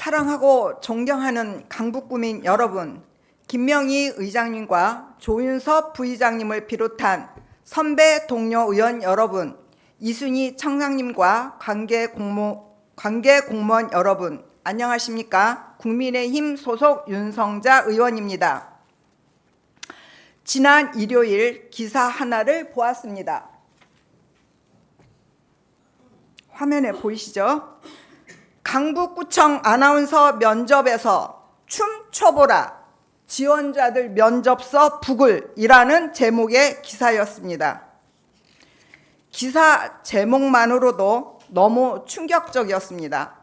사랑하고 존경하는 강북구민 여러분, 김명희 의장님과 조윤섭 부의장님을 비롯한 선배 동료 의원 여러분, 이순희 청장님과 관계 공무원 여러분, 안녕하십니까? 국민의힘 소속 윤성자 의원입니다. 지난 일요일 기사 하나를 보았습니다. 화면에 보이시죠? 강북구청 아나운서 면접에서 춤춰보라, 지원자들 면접서 북을이라는 제목의 기사였습니다. 기사 제목만으로도 너무 충격적이었습니다.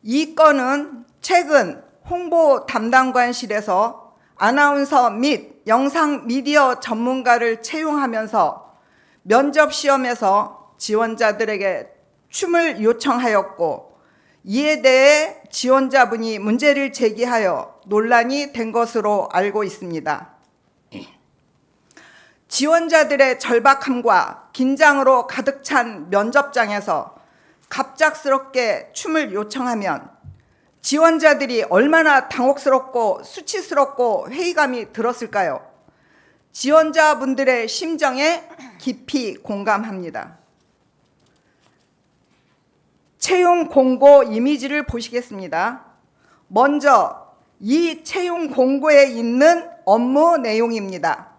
이 건은 최근 홍보 담당관실에서 아나운서 및 영상 미디어 전문가를 채용하면서 면접 시험에서 지원자들에게 춤을 요청하였고, 이에 대해 지원자분이 문제를 제기하여 논란이 된 것으로 알고 있습니다. 지원자들의 절박함과 긴장으로 가득 찬 면접장에서 갑작스럽게 춤을 요청하면 지원자들이 얼마나 당혹스럽고 수치스럽고 회의감이 들었을까요? 지원자분들의 심정에 깊이 공감합니다. 채용 공고 이미지를 보시겠습니다. 먼저 이 채용 공고에 있는 업무 내용입니다.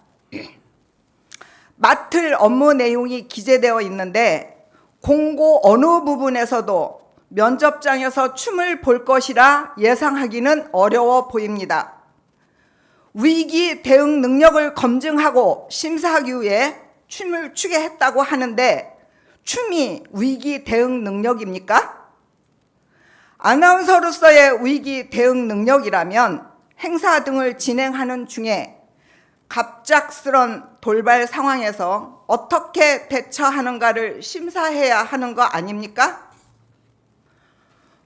맡을 업무 내용이 기재되어 있는데 공고 어느 부분에서도 면접장에서 춤을 볼 것이라 예상하기는 어려워 보입니다. 위기 대응 능력을 검증하고 심사하기 위해 춤을 추게 했다고 하는데 춤이 위기 대응 능력입니까? 아나운서로서의 위기 대응 능력이라면 행사 등을 진행하는 중에 갑작스런 돌발 상황에서 어떻게 대처하는가를 심사해야 하는 거 아닙니까?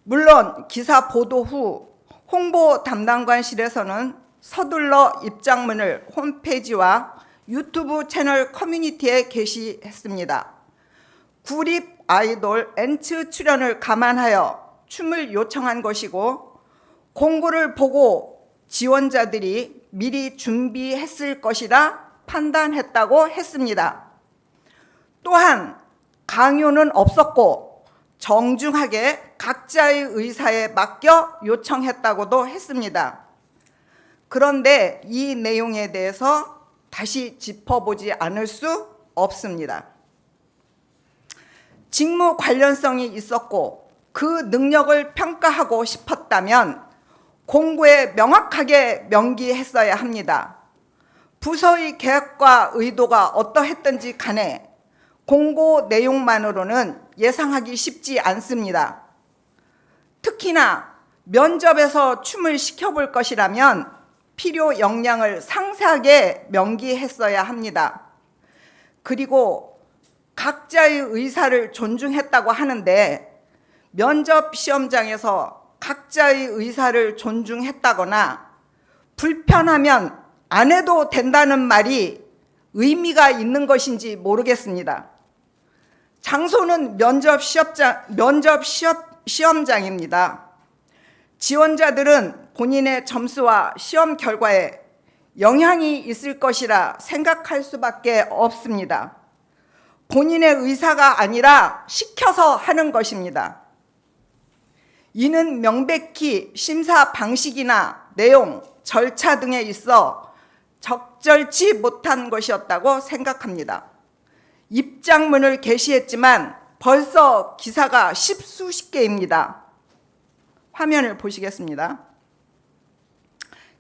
물론 기사 보도 후 홍보 담당관실에서는 서둘러 입장문을 홈페이지와 유튜브 채널 커뮤니티에 게시했습니다. 구립 아이돌 엔츠 출연을 감안하여 춤을 요청한 것이고, 공고를 보고 지원자들이 미리 준비했을 것이라 판단했다고 했습니다. 또한 강요는 없었고 정중하게 각자의 의사에 맡겨 요청했다고도 했습니다. 그런데 이 내용에 대해서 다시 짚어보지 않을 수 없습니다. 직무 관련성이 있었고 그 능력을 평가하고 싶었다면 공고에 명확하게 명기했어야 합니다. 부서의 계획과 의도가 어떠했든지 간에 공고 내용만으로는 예상하기 쉽지 않습니다. 특히나 면접에서 춤을 시켜볼 것이라면 필요 역량을 상세하게 명기했어야 합니다. 그리고 각자의 의사를 존중했다고 하는데 면접 시험장에서 각자의 의사를 존중했다거나 불편하면 안 해도 된다는 말이 의미가 있는 것인지 모르겠습니다. 장소는 면접 시험장입니다. 지원자들은 본인의 점수와 시험 결과에 영향이 있을 것이라 생각할 수밖에 없습니다. 본인의 의사가 아니라 시켜서 하는 것입니다. 이는 명백히 심사 방식이나 내용, 절차 등에 있어 적절치 못한 것이었다고 생각합니다. 입장문을 게시했지만 벌써 기사가 십수십 개입니다. 화면을 보시겠습니다.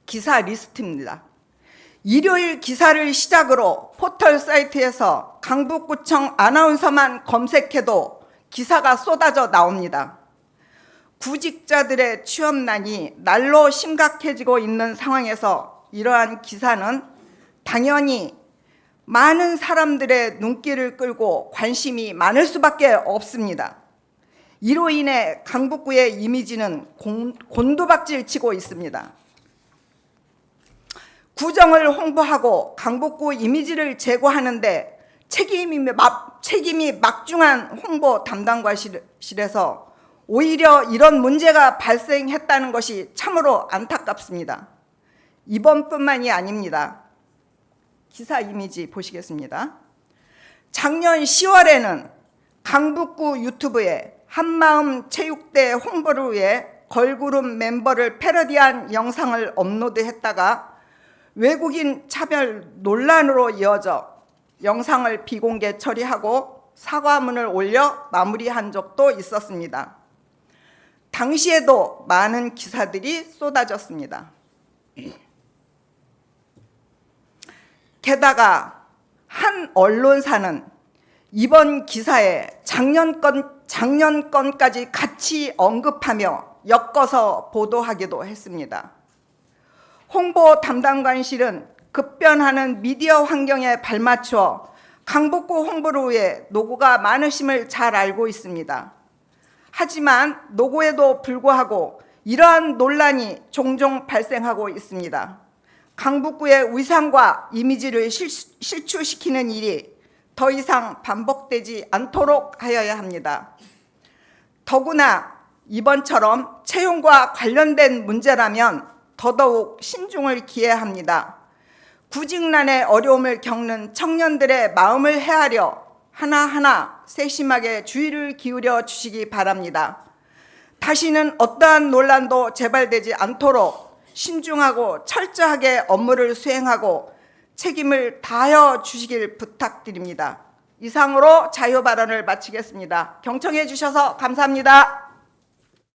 기사 리스트입니다. 일요일 기사를 시작으로 포털 사이트에서 강북구청 아나운서만 검색해도 기사가 쏟아져 나옵니다. 구직자들의 취업난이 날로 심각해지고 있는 상황에서 이러한 기사는 당연히 많은 사람들의 눈길을 끌고 관심이 많을 수밖에 없습니다. 이로 인해 강북구의 이미지는 곤두박질 치고 있습니다. 구정을 홍보하고 강북구 이미지를 제고하는데 책임이 막중한 홍보 담당관실에서 오히려 이런 문제가 발생했다는 것이 참으로 안타깝습니다. 이번뿐만이 아닙니다. 기사 이미지 보시겠습니다. 작년 10월에는 강북구 유튜브에 한마음 체육대 홍보를 위해 걸그룹 멤버를 패러디한 영상을 업로드했다가 외국인 차별 논란으로 이어져 영상을 비공개 처리하고 사과문을 올려 마무리한 적도 있었습니다. 당시에도 많은 기사들이 쏟아졌습니다. 게다가 한 언론사는 이번 기사에 작년 건까지 같이 언급하며 엮어서 보도하기도 했습니다. 홍보 담당관실은 급변하는 미디어 환경에 발맞춰 강북구 홍보를 위해 노고가 많으심을 잘 알고 있습니다. 하지만 노고에도 불구하고 이러한 논란이 종종 발생하고 있습니다. 강북구의 위상과 이미지를 실추시키는 일이 더 이상 반복되지 않도록 하여야 합니다. 더구나 이번처럼 채용과 관련된 문제라면 더더욱 신중을 기해야 합니다. 구직난의 어려움을 겪는 청년들의 마음을 헤아려 하나하나 세심하게 주의를 기울여 주시기 바랍니다. 다시는 어떠한 논란도 재발되지 않도록 신중하고 철저하게 업무를 수행하고 책임을 다하여 주시길 부탁드립니다. 이상으로 자유발언을 마치겠습니다. 경청해 주셔서 감사합니다.